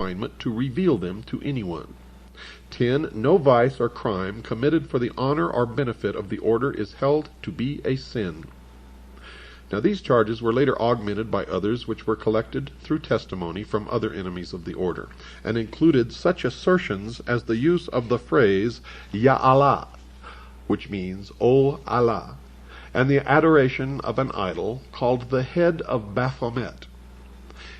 confinement to reveal them to anyone. 10. No vice or crime committed for the honor or benefit of the order is held to be a sin. Now these charges were later augmented by others which were collected through testimony from other enemies of the order, and included such assertions as the use of the phrase Ya Allah, which means O Allah, and the adoration of an idol called the head of Baphomet.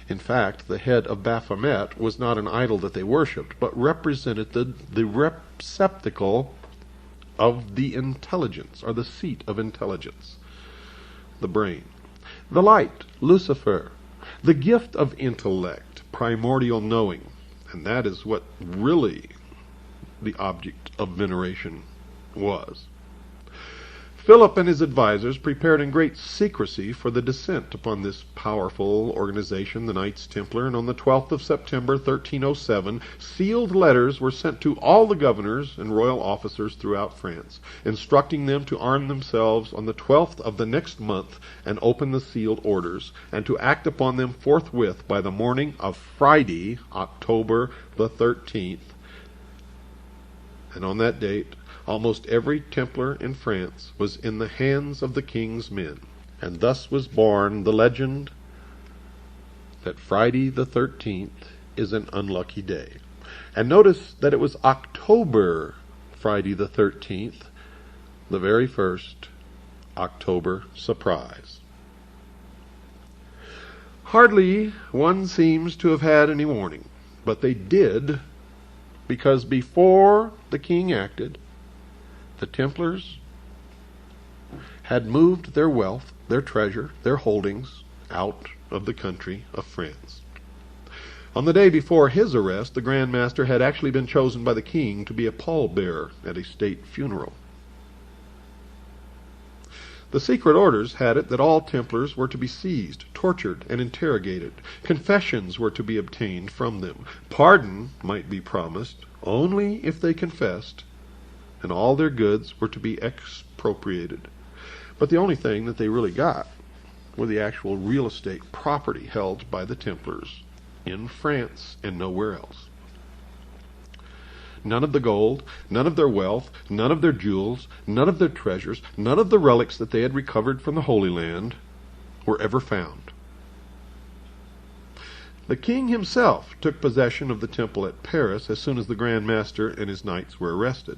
In fact, the head of Baphomet was not an idol that they worshipped, but represented the receptacle of the intelligence, or the seat of intelligence, the brain. The light, LuciFer, the gift of intellect, primordial knowing, and that is what really the object of veneration was. Philip and his advisors prepared in great secrecy for the descent upon this powerful organization, the Knights Templar, and on the 12th of September, 1307, sealed letters were sent to all the governors and royal officers throughout France, instructing them to arm themselves on the 12th of the next month and open the sealed orders, and to act upon them forthwith by the morning of Friday, October the 13th. And on that date, almost every Templar in France was in the hands of the king's men, and thus was born the legend that Friday the 13th is an unlucky day. And notice that it was October Friday the 13th, the very first October surprise. Hardly one seems to have had any warning, but they did, because before the king acted, the Templars had moved their wealth, their treasure, their holdings out of the country of France. On the day before his arrest, the Grand Master had actually been chosen by the king to be a pallbearer at a state funeral. The secret orders had it that all Templars were to be seized, tortured, and interrogated. Confessions were to be obtained from them. Pardon might be promised only if they confessed, and all their goods were to be expropriated. But the only thing that they really got were the actual real estate property held by the Templars in France and nowhere else. None of the gold, none of their wealth, none of their jewels, none of their treasures, none of the relics that they had recovered from the Holy Land were ever found. The king himself took possession of the temple at Paris as soon as the Grand Master and his knights were arrested.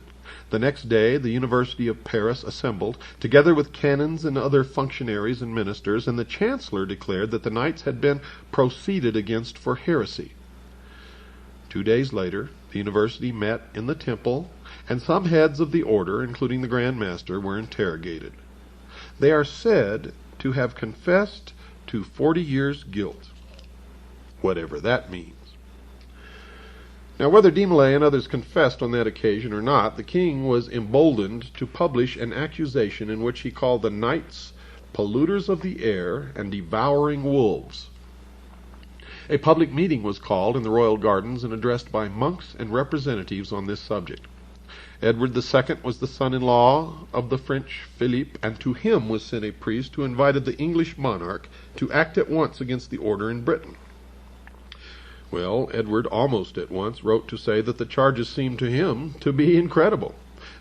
The next day, the University of Paris assembled, together with canons and other functionaries and ministers, and the chancellor declared that the knights had been proceeded against for heresy. 2 days later, the university met in the temple, and some heads of the order, including the Grand Master, were interrogated. They are said to have confessed to 40 years' guilt, whatever that means. Now, whether de Molay and others confessed on that occasion or not, the king was emboldened to publish an accusation in which he called the knights polluters of the air and devouring wolves. A public meeting was called in the royal gardens and addressed by monks and representatives on this subject. Edward II was the son-in-law of the French Philippe, and to him was sent a priest who invited the English monarch to act at once against the order in Britain. Well, Edward almost at once wrote to say that the charges seemed to him to be incredible.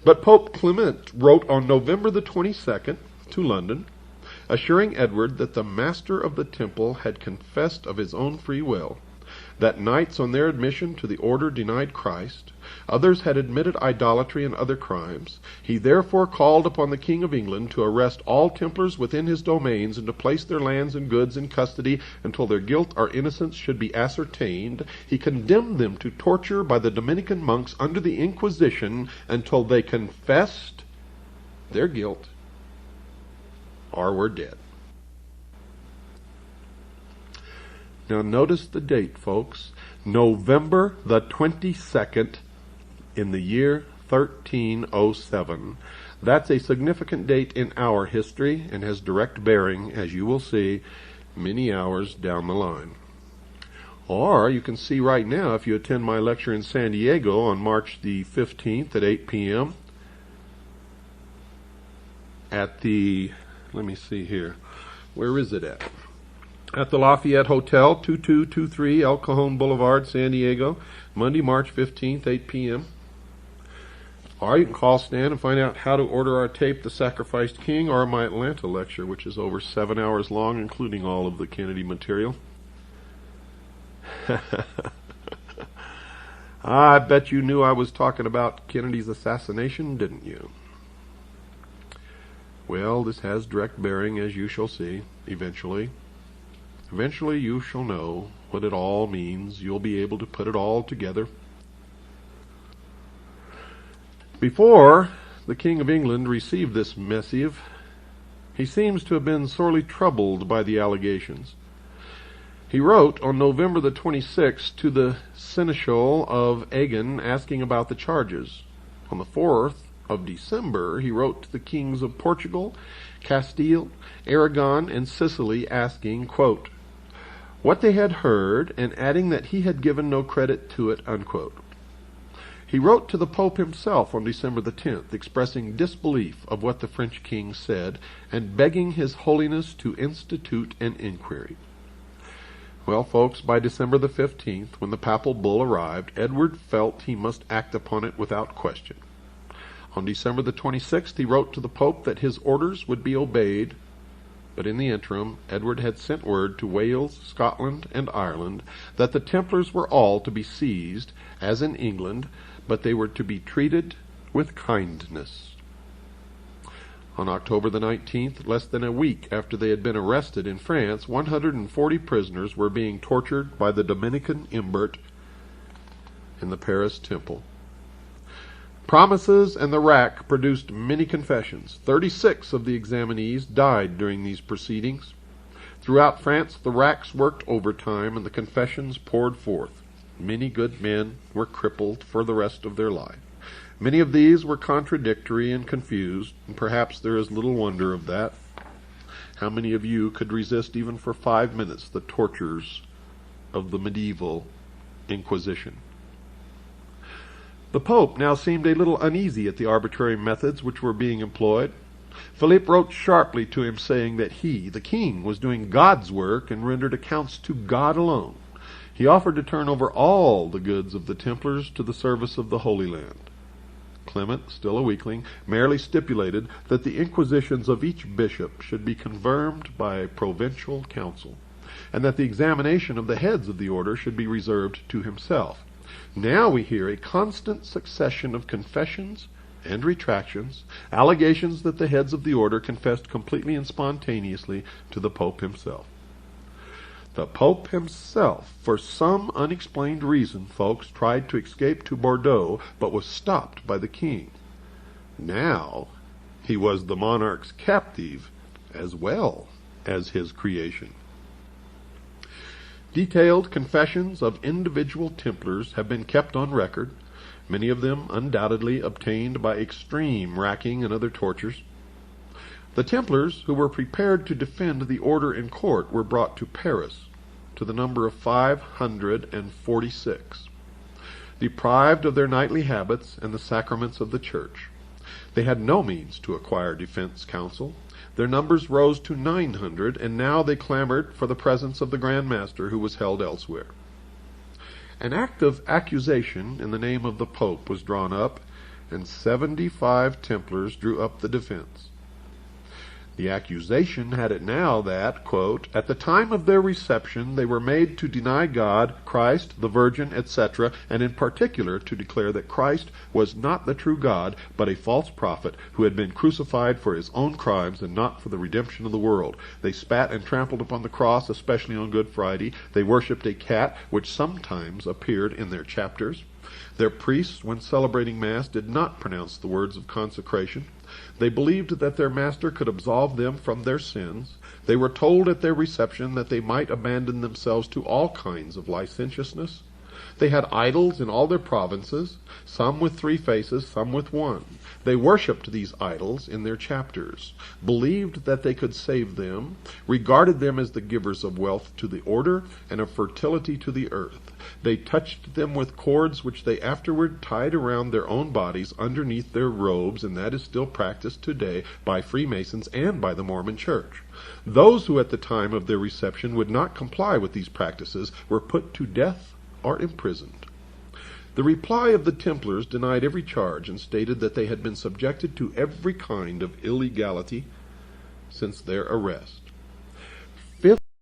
But Pope Clement wrote on November the 22nd to London, assuring Edward that the master of the temple had confessed of his own free will, that knights on their admission to the order denied Christ, others had admitted idolatry and other crimes. He therefore called upon the King of England to arrest all Templars within his domains and to place their lands and goods in custody until their guilt or innocence should be ascertained. He condemned them to torture by the Dominican monks under the Inquisition until they confessed their guilt or were dead. Now notice the date, folks. November the 22nd in the year 1307. That's a significant date in our history and has direct bearing, as you will see, many hours down the line. Or you can see right now, if you attend my lecture in San Diego on March the 15th at 8 p.m. at the, let me see here, where is it at? at the Lafayette Hotel, 2223 El Cajon Boulevard, San Diego, Monday, March 15th, 8 p.m. Or you can call Stan and find out how to order our tape, The Sacrificed King, or my Atlanta lecture, which is over 7 hours long, including all of the Kennedy material. I bet you knew I was talking about Kennedy's assassination, didn't you? Well, this has direct bearing, as you shall see, eventually. Eventually you shall know what it all means. You'll be able to put it all together. Before the King of England received this missive, he seems to have been sorely troubled by the allegations. He wrote on November the 26th to the Seneschal of Agen asking about the charges. On the 4th of December, he wrote to the kings of Portugal, Castile, Aragon, and Sicily asking, quote, what they had heard, and adding that he had given no credit to it, unquote. He wrote to the Pope himself on December the 10th, expressing disbelief of what the French king said, and begging His Holiness to institute an inquiry. Well, folks, by December the 15th, when the papal bull arrived, Edward felt he must act upon it without question. On December the 26th, he wrote to the Pope that his orders would be obeyed, but in the interim, Edward had sent word to Wales, Scotland, and Ireland that the Templars were all to be seized, as in England, but they were to be treated with kindness. On October the 19th, less than a week after they had been arrested in France, 140 prisoners were being tortured by the Dominican Imbert in the Paris Temple. Promises and the rack produced many confessions. 36 of the examinees died during these proceedings. Throughout France, the racks worked overtime and the confessions poured forth. Many good men were crippled for the rest of their life. Many of these were contradictory and confused, and perhaps there is little wonder of that. How many of you could resist even for 5 minutes the tortures of the medieval Inquisition? The Pope now seemed a little uneasy at the arbitrary methods which were being employed. Philip wrote sharply to him saying that he, the king, was doing God's work and rendered accounts to God alone. He offered to turn over all the goods of the Templars to the service of the Holy Land. Clement, still a weakling, merely stipulated that the inquisitions of each bishop should be confirmed by a provincial council, and that the examination of the heads of the order should be reserved to himself. Now we hear a constant succession of confessions and retractions, allegations that the heads of the order confessed completely and spontaneously to the Pope himself. The Pope himself, for some unexplained reason, folks, tried to escape to Bordeaux, but was stopped by the king. Now he was the monarch's captive as well as his creation. Detailed confessions of individual Templars have been kept on record, many of them undoubtedly obtained by extreme racking and other tortures. The Templars who were prepared to defend the order in court were brought to Paris, to the number of 546, deprived of their knightly habits and the sacraments of the Church. They had no means to acquire defense counsel. Their numbers rose to 900, and now they clamored for the presence of the Grand Master, who was held elsewhere. An act of accusation in the name of the Pope was drawn up, and 75 Templars drew up the defense. The accusation had it now that, quote, at the time of their reception they were made to deny God, Christ, the Virgin, etc., and in particular to declare that Christ was not the true God, but a false prophet who had been crucified for his own crimes and not for the redemption of the world. They spat and trampled upon the cross, especially on Good Friday. They worshipped a cat, which sometimes appeared in their chapters. Their priests, when celebrating Mass, did not pronounce the words of consecration. They believed that their master could absolve them from their sins. They were told at their reception that they might abandon themselves to all kinds of licentiousness. They had idols in all their provinces, some with 3 faces, some with 1. They worshipped these idols in their chapters, believed that they could save them, regarded them as the givers of wealth to the order and of fertility to the earth. They touched them with cords which they afterward tied around their own bodies underneath their robes, and that is still practiced today by Freemasons and by the Mormon Church. Those who at the time of their reception would not comply with these practices were put to death or imprisoned. The reply of the Templars denied every charge and stated that they had been subjected to every kind of illegality since their arrest.